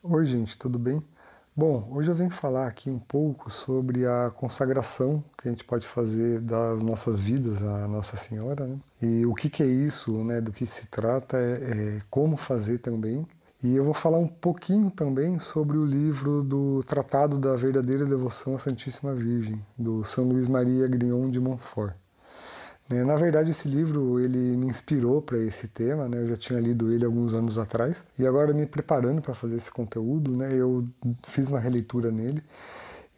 Oi, gente, tudo bem? Bom, hoje eu venho falar aqui um pouco sobre a consagração que a gente pode fazer das nossas vidas à Nossa Senhora, né? E o que que é isso, né? Do que se trata, como fazer também. E eu vou falar um pouquinho também sobre o livro do Tratado da Verdadeira Devoção à Santíssima Virgem, do São Luís Maria Grignion de Montfort. Na verdade, esse livro ele me inspirou para esse tema, né? Eu já tinha lido ele alguns anos atrás e agora me preparando para fazer esse conteúdo, né? Eu fiz uma releitura nele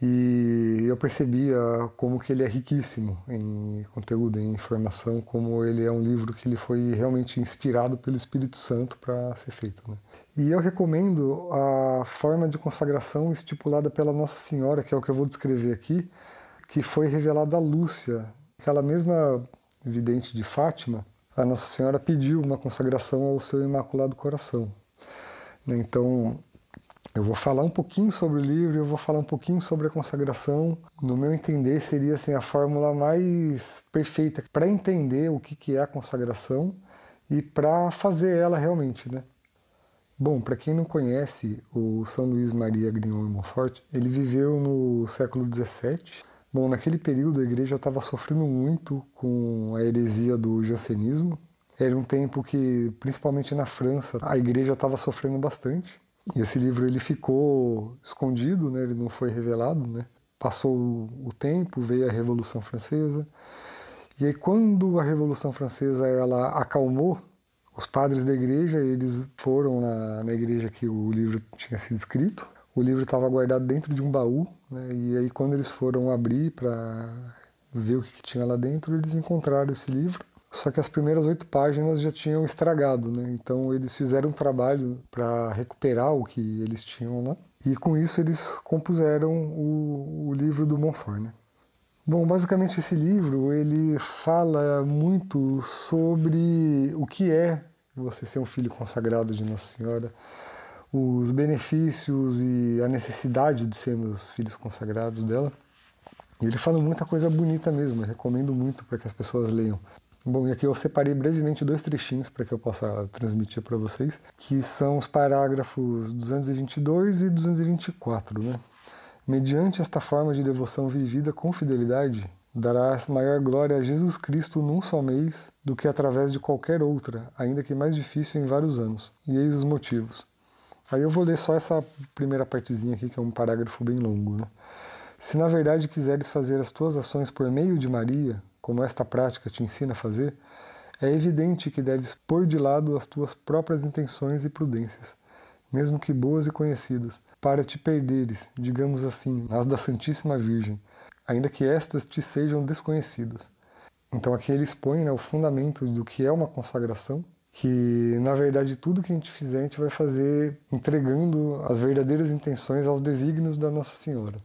e eu percebia como que ele é riquíssimo em conteúdo, em informação, como ele é um livro que ele foi realmente inspirado pelo Espírito Santo para ser feito, né? E eu recomendo a forma de consagração estipulada pela Nossa Senhora, que é o que eu vou descrever aqui, que foi revelada a Lúcia, aquela mesma vidente de Fátima. A Nossa Senhora pediu uma consagração ao seu Imaculado Coração. Então, eu vou falar um pouquinho sobre o livro, eu vou falar um pouquinho sobre a consagração. No meu entender, seria assim, a fórmula mais perfeita para entender o que é a consagração e para fazer ela realmente, né? Bom, para quem não conhece o São Luís Maria Grignion de Montfort, ele viveu no século XVII. Bom, naquele período a igreja estava sofrendo muito com a heresia do jansenismo. Era um tempo que, principalmente na França, a igreja estava sofrendo bastante. E esse livro ele ficou escondido, né? Ele não foi revelado, né? Passou o tempo, veio a Revolução Francesa. E aí quando a Revolução Francesa ela acalmou, os padres da igreja, eles foram na igreja que o livro tinha sido escrito. O livro estava guardado dentro de um baú, né? E aí quando eles foram abrir para ver o que tinha lá dentro, eles encontraram esse livro. Só que as primeiras 8 páginas já tinham estragado, né? Então eles fizeram um trabalho para recuperar o que eles tinham lá. E com isso eles compuseram o livro do Montfort, né? Bom, basicamente esse livro ele fala muito sobre o que é você ser um filho consagrado de Nossa Senhora, os benefícios e a necessidade de sermos filhos consagrados dela. E ele fala muita coisa bonita mesmo, eu recomendo muito para que as pessoas leiam. Bom, e aqui eu separei brevemente 2 trechinhos para que eu possa transmitir para vocês, que são os parágrafos 222 e 224, né? Mediante esta forma de devoção vivida com fidelidade, darás maior glória a Jesus Cristo num só mês do que através de qualquer outra, ainda que mais difícil em vários anos. E eis os motivos. Aí eu vou ler só essa primeira partezinha aqui, que é um parágrafo bem longo, né? Se na verdade quiseres fazer as tuas ações por meio de Maria, como esta prática te ensina a fazer, é evidente que deves pôr de lado as tuas próprias intenções e prudências, mesmo que boas e conhecidas, para te perderes, digamos assim, nas da Santíssima Virgem, ainda que estas te sejam desconhecidas. Então aqui ele expõe, né, o fundamento do que é uma consagração, que na verdade tudo que a gente fizer a gente vai fazer entregando as verdadeiras intenções aos desígnios da Nossa Senhora.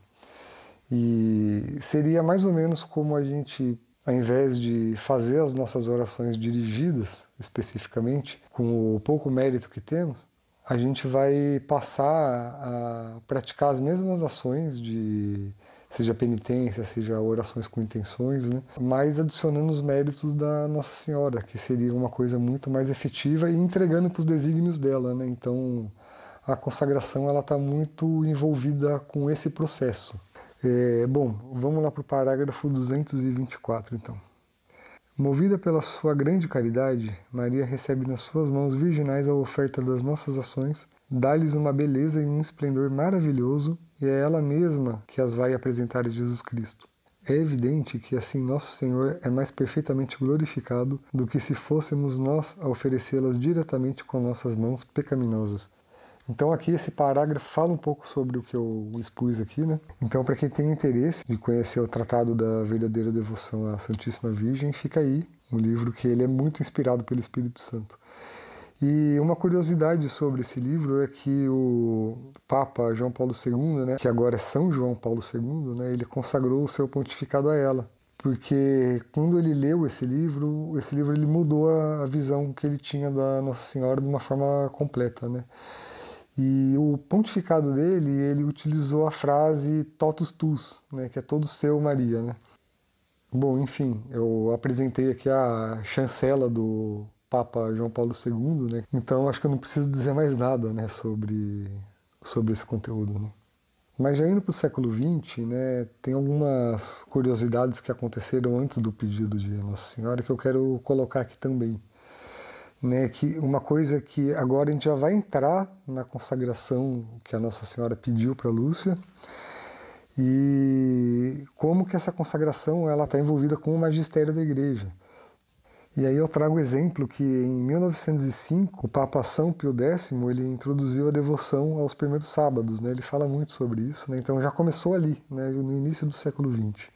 E seria mais ou menos como a gente, ao invés de fazer as nossas orações dirigidas especificamente, com o pouco mérito que temos, a gente vai passar a praticar as mesmas ações de seja penitência, seja orações com intenções, né? Mas adicionando os méritos da Nossa Senhora, que seria uma coisa muito mais efetiva e entregando para os desígnios dela, né? Então a consagração ela está muito envolvida com esse processo. Bom, vamos lá para o parágrafo 224, então. Movida pela sua grande caridade, Maria recebe nas suas mãos virginais a oferta das nossas ações, dá-lhes uma beleza e um esplendor maravilhoso, e é ela mesma que as vai apresentar a Jesus Cristo. É evidente que assim Nosso Senhor é mais perfeitamente glorificado do que se fôssemos nós a oferecê-las diretamente com nossas mãos pecaminosas. Então aqui esse parágrafo fala um pouco sobre o que eu expus aqui, né? Então para quem tem interesse de conhecer o Tratado da Verdadeira Devoção à Santíssima Virgem, fica aí um livro que ele é muito inspirado pelo Espírito Santo. E uma curiosidade sobre esse livro é que o Papa João Paulo II, né, que agora é São João Paulo II, né, ele consagrou o seu pontificado a ela. Porque quando ele leu esse livro ele mudou a visão que ele tinha da Nossa Senhora de uma forma completa, né? E o pontificado dele, ele utilizou a frase totus tus, né, que é todo seu, Maria, né? Bom, enfim, eu apresentei aqui a chancela do Papa João Paulo II, né? Então acho que eu não preciso dizer mais nada, né, sobre esse conteúdo, né? Mas já indo para o século XX, né, tem algumas curiosidades que aconteceram antes do pedido de Nossa Senhora que eu quero colocar aqui também. Né, que uma coisa que agora a gente já vai entrar na consagração que a Nossa Senhora pediu para Lúcia e como que essa consagração ela está envolvida com o magistério da Igreja. E aí eu trago o exemplo que em 1905 o Papa São Pio X ele introduziu a devoção aos primeiros sábados, né? Ele fala muito sobre isso, né? Então já começou ali, né? No início do século XX.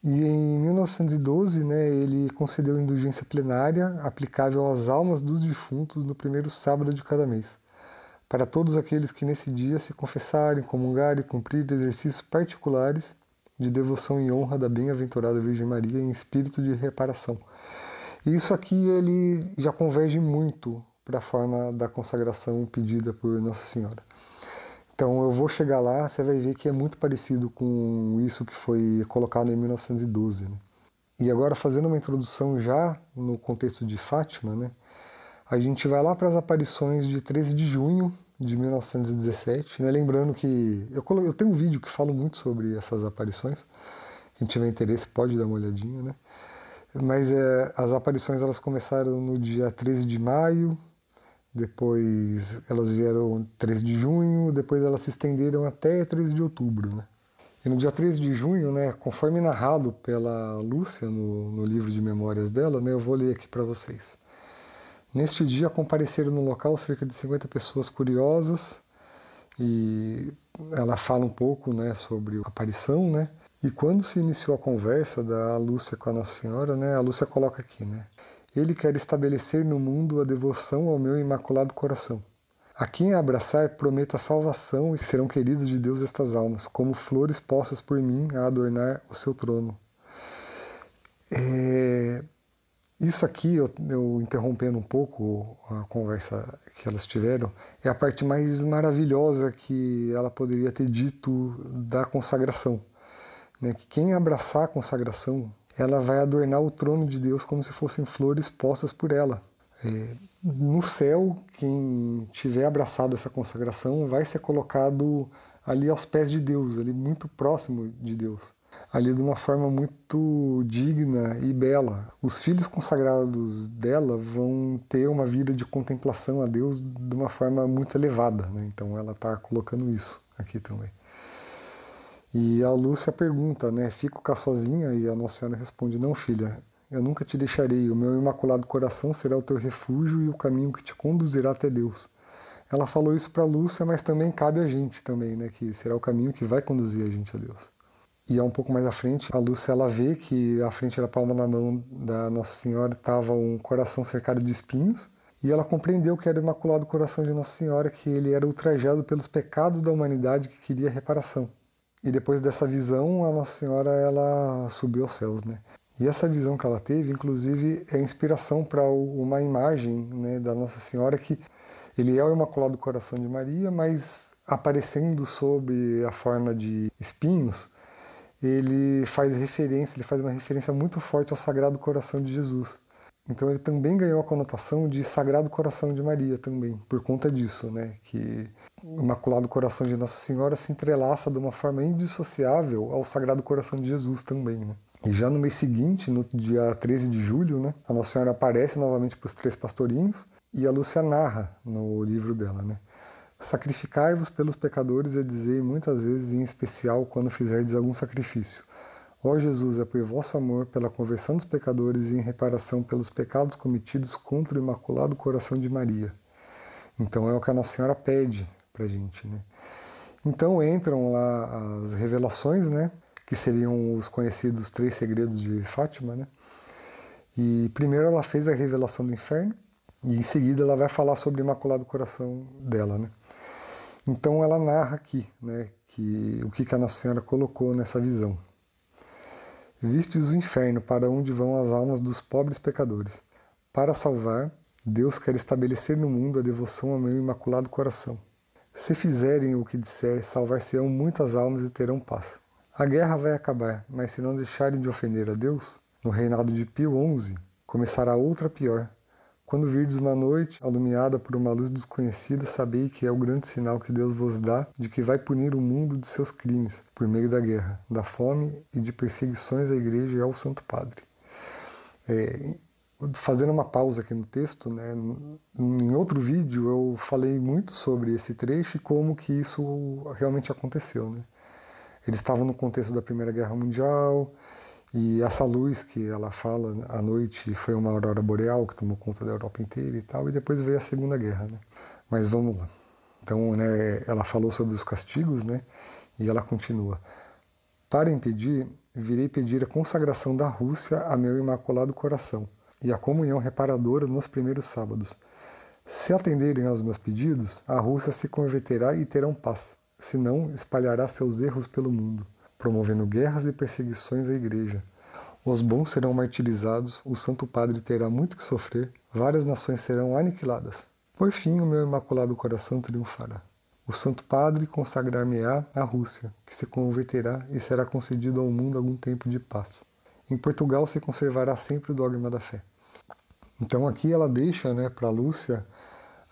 E em 1912, né, ele concedeu indulgência plenária aplicável às almas dos defuntos no primeiro sábado de cada mês, para todos aqueles que nesse dia se confessarem, comungarem e cumprirem exercícios particulares de devoção e honra da bem-aventurada Virgem Maria em espírito de reparação. E isso aqui ele já converge muito para a forma da consagração pedida por Nossa Senhora. Então eu vou chegar lá, você vai ver que é muito parecido com isso que foi colocado em 1912. Né? E agora fazendo uma introdução já no contexto de Fátima, né? A gente vai lá para as aparições de 13 de junho de 1917, né? Lembrando que eu tenho um vídeo que falo muito sobre essas aparições, quem tiver interesse pode dar uma olhadinha, né? Mas as aparições elas começaram no dia 13 de maio, depois elas vieram 13 de junho, depois elas se estenderam até 13 de outubro, né? E no dia 13 de junho, né, conforme narrado pela Lúcia no livro de memórias dela, né, eu vou ler aqui para vocês. Neste dia compareceram no local cerca de 50 pessoas curiosas e ela fala um pouco, né, sobre a aparição, né? E quando se iniciou a conversa da Lúcia com a Nossa Senhora, né, a Lúcia coloca aqui, né? Ele quer estabelecer no mundo a devoção ao meu imaculado coração. A quem a abraçar, prometo a salvação e serão queridas de Deus estas almas, como flores postas por mim a adornar o seu trono. Isso aqui, eu interrompendo um pouco a conversa que elas tiveram, é a parte mais maravilhosa que ela poderia ter dito da consagração. Né? Que quem abraçar a consagração, ela vai adornar o trono de Deus como se fossem flores postas por ela. No céu, quem tiver abraçado essa consagração vai ser colocado ali aos pés de Deus, ali muito próximo de Deus, ali de uma forma muito digna e bela. Os filhos consagrados dela vão ter uma vida de contemplação a Deus de uma forma muito elevada, né? Então ela está colocando isso aqui também. E a Lúcia pergunta, né, fico cá sozinha? E a Nossa Senhora responde, não, filha, eu nunca te deixarei, o meu imaculado coração será o teu refúgio e o caminho que te conduzirá até Deus. Ela falou isso para Lúcia, mas também cabe a gente também, né, que será o caminho que vai conduzir a gente a Deus. E um pouco mais à frente, a Lúcia ela vê que à frente da palma da mão da Nossa Senhora estava um coração cercado de espinhos, e ela compreendeu que era o imaculado coração de Nossa Senhora, que ele era ultrajado pelos pecados da humanidade que queria reparação. E depois dessa visão, a Nossa Senhora ela subiu aos céus, né? E essa visão que ela teve, inclusive, é inspiração para uma imagem, né, da Nossa Senhora que ele é o Imaculado Coração de Maria, mas aparecendo sob a forma de espinhos, ele faz uma referência muito forte ao Sagrado Coração de Jesus. Então ele também ganhou a conotação de Sagrado Coração de Maria também, por conta disso, né? Que o Imaculado Coração de Nossa Senhora se entrelaça de uma forma indissociável ao Sagrado Coração de Jesus também, né? E já no mês seguinte, no dia 13 de julho, né? A Nossa Senhora aparece novamente para os 3 pastorinhos e a Lúcia narra no livro dela, né? Sacrificai-vos pelos pecadores e dizei muitas vezes, em especial, quando fizerdes algum sacrifício. Ó Jesus, é por vosso amor, pela conversão dos pecadores e em reparação pelos pecados cometidos contra o Imaculado Coração de Maria. Então é o que a Nossa Senhora pede pra gente, né? Então entram lá as revelações, né? Que seriam os conhecidos 3 segredos de Fátima, né? E primeiro ela fez a revelação do inferno e em seguida ela vai falar sobre o Imaculado Coração dela, né? Então ela narra aqui, né? O que a Nossa Senhora colocou nessa visão. Vistes o inferno, para onde vão as almas dos pobres pecadores. Para salvar, Deus quer estabelecer no mundo a devoção ao meu imaculado coração. Se fizerem o que disser, salvar-se-ão muitas almas e terão paz. A guerra vai acabar, mas se não deixarem de ofender a Deus, no reinado de Pio XI, começará outra pior, Quando virdes uma noite alumiada por uma luz desconhecida, sabei que é o grande sinal que Deus vos dá de que vai punir o mundo de seus crimes, por meio da guerra, da fome e de perseguições à Igreja e ao Santo Padre. Fazendo uma pausa aqui no texto, né, em outro vídeo eu falei muito sobre esse trecho e como que isso realmente aconteceu, né? Eles estavam no contexto da Primeira Guerra Mundial, e essa luz que ela fala à noite foi uma aurora boreal que tomou conta da Europa inteira e tal, e depois veio a Segunda Guerra, né? Mas vamos lá. Então, né, ela falou sobre os castigos, né, e ela continua. Para impedir, virei pedir a consagração da Rússia a meu Imaculado Coração e a comunhão reparadora nos primeiros sábados. Se atenderem aos meus pedidos, a Rússia se converterá e terão paz, senão espalhará seus erros pelo mundo, promovendo guerras e perseguições à Igreja. Os bons serão martirizados, o Santo Padre terá muito que sofrer, várias nações serão aniquiladas. Por fim, o meu Imaculado Coração triunfará. O Santo Padre consagrar-me-á à Rússia, que se converterá e será concedido ao mundo algum tempo de paz. Em Portugal se conservará sempre o dogma da fé. Então aqui ela deixa, né, para Lúcia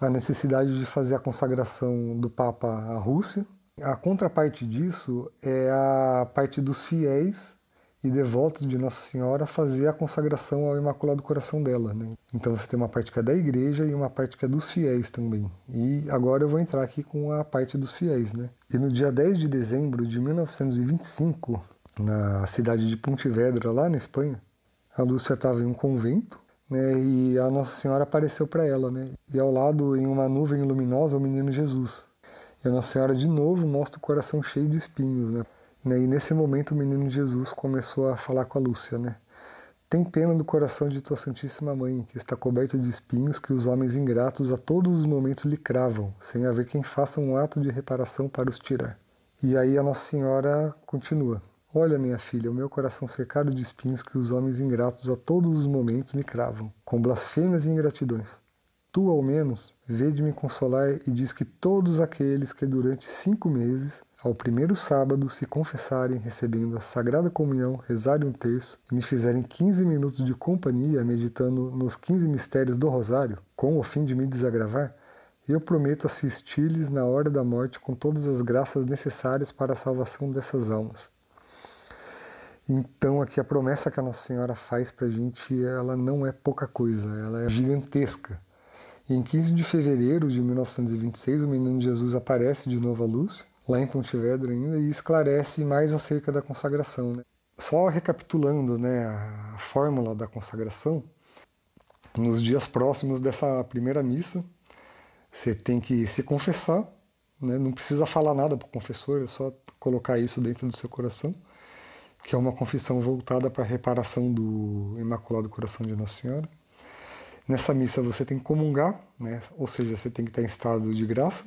a necessidade de fazer a consagração do Papa à Rússia. A contraparte disso é a parte dos fiéis e devotos de Nossa Senhora fazer a consagração ao Imaculado Coração dela, né? Então você tem uma parte que é da Igreja e uma parte que é dos fiéis também. E agora eu vou entrar aqui com a parte dos fiéis, né? E no dia 10 de dezembro de 1925, na cidade de Pontevedra, lá na Espanha, a Lúcia estava em um convento, né, e a Nossa Senhora apareceu para ela, né? E ao lado, em uma nuvem luminosa, o menino Jesus. E a Nossa Senhora de novo mostra o coração cheio de espinhos, né? E nesse momento o menino Jesus começou a falar com a Lúcia, né? Tem pena do coração de tua Santíssima Mãe, que está coberto de espinhos que os homens ingratos a todos os momentos lhe cravam, sem haver quem faça um ato de reparação para os tirar. E aí a Nossa Senhora continua. Olha, minha filha, o meu coração cercado de espinhos que os homens ingratos a todos os momentos me cravam, com blasfêmias e ingratidões. Tu, ao menos, vê de me consolar e diz que todos aqueles que durante 5 meses, ao primeiro sábado, se confessarem recebendo a Sagrada Comunhão, rezarem um terço e me fizerem 15 minutos de companhia meditando nos 15 mistérios do Rosário, com o fim de me desagravar, eu prometo assistir-lhes na hora da morte com todas as graças necessárias para a salvação dessas almas. Então aqui a promessa que a Nossa Senhora faz para a gente, ela não é pouca coisa, ela é gigantesca. E em 15 de fevereiro de 1926, o menino Jesus aparece de novo à Lúcia, lá em Pontevedra ainda, e esclarece mais acerca da consagração, né? Só recapitulando, né, a fórmula da consagração, nos dias próximos dessa primeira missa, você tem que se confessar, né? Não precisa falar nada para o confessor, é só colocar isso dentro do seu coração, que é uma confissão voltada para a reparação do Imaculado Coração de Nossa Senhora. Nessa missa você tem que comungar, né? Ou seja, você tem que estar em estado de graça.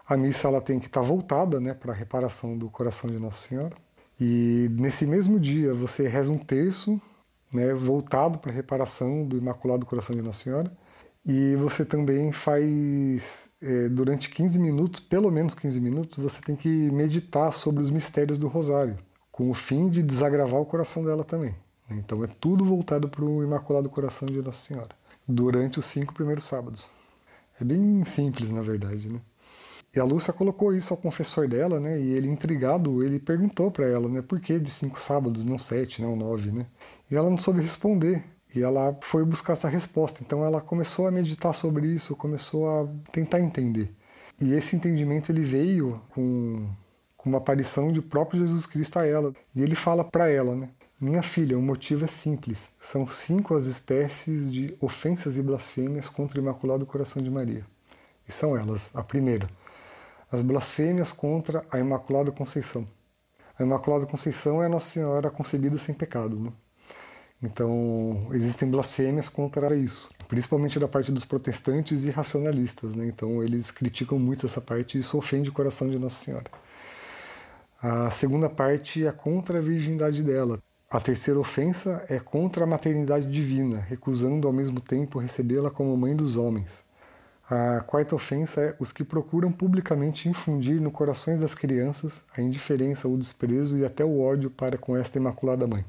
A missa ela tem que estar voltada, né, para a reparação do Coração de Nossa Senhora. E nesse mesmo dia você reza um terço, né, voltado para a reparação do Imaculado Coração de Nossa Senhora. E você também faz, durante 15 minutos, pelo menos 15 minutos, você tem que meditar sobre os mistérios do Rosário, com o fim de desagravar o coração dela também. Então é tudo voltado para o Imaculado Coração de Nossa Senhora, durante os 5 primeiros sábados. É bem simples, na verdade, né? E a Lúcia colocou isso ao confessor dela, né? E ele, intrigado, ele perguntou para ela, né? Por que de 5 sábados, não 7, não 9, né? E ela não soube responder. E ela foi buscar essa resposta. Então ela começou a meditar sobre isso, começou a tentar entender. E esse entendimento ele veio com uma aparição de próprio Jesus Cristo a ela. E ele fala para ela, né? Minha filha, o motivo é simples. São 5 as espécies de ofensas e blasfêmias contra o Imaculado Coração de Maria. E são elas. A primeira, as blasfêmias contra a Imaculada Conceição. A Imaculada Conceição é a Nossa Senhora concebida sem pecado, né? Então, existem blasfêmias contra isso, principalmente da parte dos protestantes e racionalistas, né? Então, eles criticam muito essa parte e isso ofende o coração de Nossa Senhora. A segunda parte é contra a virgindade dela. A terceira ofensa é contra a maternidade divina, recusando ao mesmo tempo recebê-la como mãe dos homens. A quarta ofensa é os que procuram publicamente infundir no corações das crianças a indiferença, o desprezo e até o ódio para com esta Imaculada Mãe.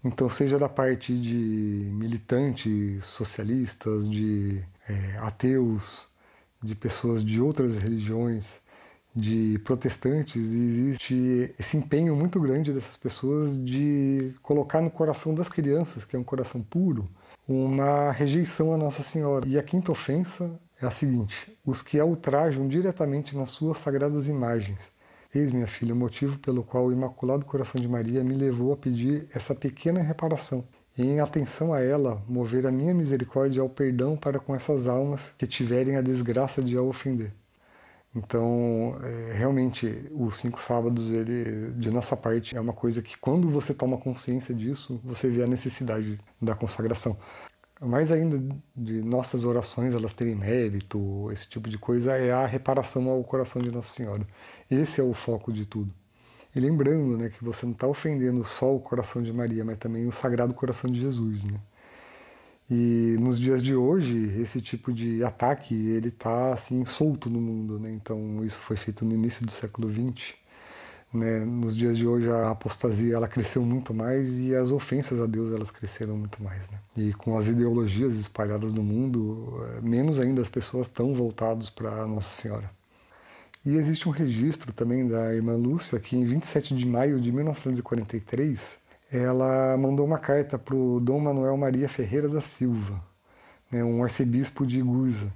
Então, seja da parte de militantes socialistas, de ateus, de pessoas de outras religiões, de protestantes, existe esse empenho muito grande dessas pessoas de colocar no coração das crianças, que é um coração puro, uma rejeição à Nossa Senhora. E a quinta ofensa é a seguinte: os que a ultrajam diretamente nas suas sagradas imagens. Eis, minha filha, o motivo pelo qual o Imaculado Coração de Maria me levou a pedir essa pequena reparação, e em atenção a ela, mover a minha misericórdia ao perdão para com essas almas que tiverem a desgraça de a ofender. Então, realmente, os 5 sábados, ele, de nossa parte, é uma coisa que, quando você toma consciência disso, você vê a necessidade da consagração. Mais ainda de nossas orações elas terem mérito, esse tipo de coisa, é a reparação ao coração de Nossa Senhora. Esse é o foco de tudo. E lembrando, né, que você não está ofendendo só o coração de Maria, mas também o Sagrado Coração de Jesus, né? E nos dias de hoje, esse tipo de ataque, ele está assim, solto no mundo, né? Então, isso foi feito no início do século XX. Né? Nos dias de hoje, a apostasia ela cresceu muito mais e as ofensas a Deus elas cresceram muito mais. Né? E com as ideologias espalhadas no mundo, menos ainda as pessoas estão voltadas para Nossa Senhora. E existe um registro também da irmã Lúcia, que em 27 de maio de 1943, ela mandou uma carta para o Dom Manuel Maria Ferreira da Silva, né, um arcebispo de Gurza.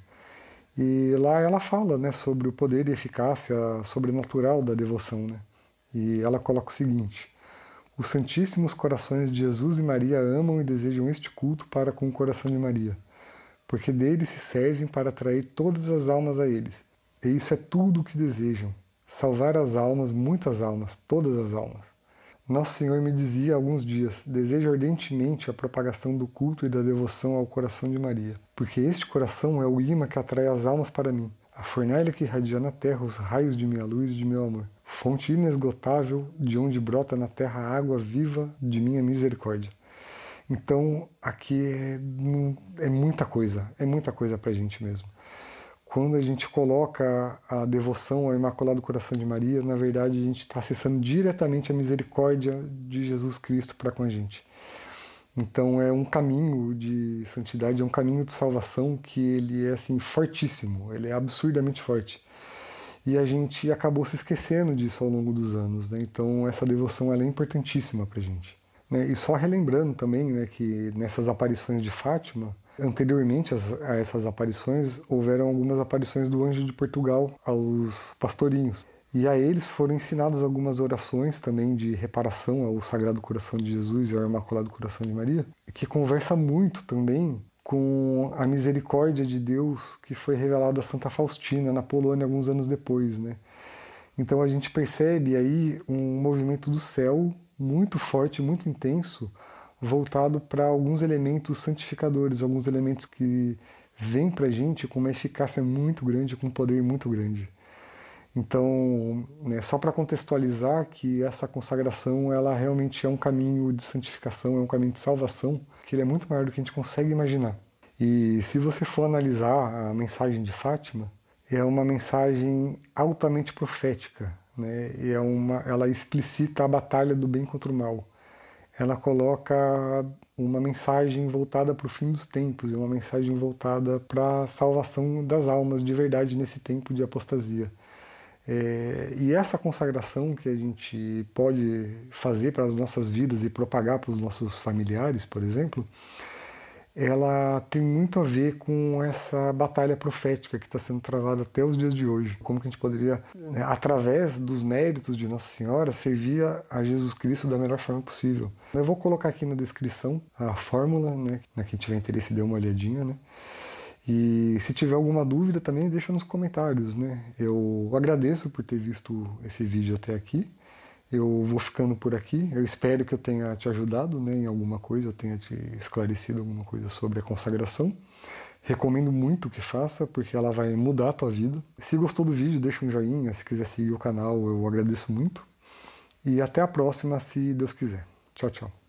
E lá ela fala, né, sobre o poder e eficácia sobrenatural da devoção. Né? E ela coloca o seguinte: os Santíssimos Corações de Jesus e Maria amam e desejam este culto para com o coração de Maria, porque deles se servem para atrair todas as almas a eles. E isso é tudo o que desejam, salvar as almas, muitas almas, todas as almas. Nosso Senhor me dizia há alguns dias: desejo ardentemente a propagação do culto e da devoção ao coração de Maria, porque este coração é o imã que atrai as almas para mim, a fornalha que irradia na terra os raios de minha luz e de meu amor, fonte inesgotável de onde brota na terra a água viva de minha misericórdia. Então, aqui é muita coisa para a gente mesmo. Quando a gente coloca a devoção ao Imaculado Coração de Maria, na verdade a gente está acessando diretamente a misericórdia de Jesus Cristo para com a gente. Então é um caminho de santidade, é um caminho de salvação que ele é assim fortíssimo, ele é absurdamente forte. E a gente acabou se esquecendo disso ao longo dos anos, né? Então essa devoção ela é importantíssima para a gente. Né? E só relembrando também, né, que nessas aparições de Fátima, anteriormente a essas aparições, houveram algumas aparições do Anjo de Portugal aos pastorinhos. E a eles foram ensinadas algumas orações também de reparação ao Sagrado Coração de Jesus e ao Imaculado Coração de Maria, que conversa muito também com a misericórdia de Deus que foi revelada a Santa Faustina na Polônia alguns anos depois. Né? Então a gente percebe aí um movimento do céu muito forte, muito intenso, voltado para alguns elementos santificadores, alguns elementos que vêm para a gente com uma eficácia muito grande, com um poder muito grande. Então, né, só para contextualizar que essa consagração ela realmente é um caminho de santificação, é um caminho de salvação, que ele é muito maior do que a gente consegue imaginar. E se você for analisar a mensagem de Fátima, é uma mensagem altamente profética, né? E ela explicita a batalha do bem contra o mal. Ela coloca uma mensagem voltada para o fim dos tempos, uma mensagem voltada para a salvação das almas de verdade nesse tempo de apostasia. E essa consagração que a gente pode fazer para as nossas vidas e propagar para os nossos familiares, por exemplo, ela tem muito a ver com essa batalha profética que está sendo travada até os dias de hoje. Como que a gente poderia, né, através dos méritos de Nossa Senhora, servir a Jesus Cristo da melhor forma possível. Eu vou colocar aqui na descrição a fórmula, né, quem tiver interesse dê uma olhadinha, né? E se tiver alguma dúvida também deixa nos comentários, né? Eu agradeço por ter visto esse vídeo até aqui. Eu vou ficando por aqui. Eu espero que eu tenha te ajudado, né, em alguma coisa, eu tenha te esclarecido alguma coisa sobre a consagração. Recomendo muito que faça, porque ela vai mudar a tua vida. Se gostou do vídeo, deixa um joinha. Se quiser seguir o canal, eu agradeço muito. E até a próxima, se Deus quiser. Tchau, tchau.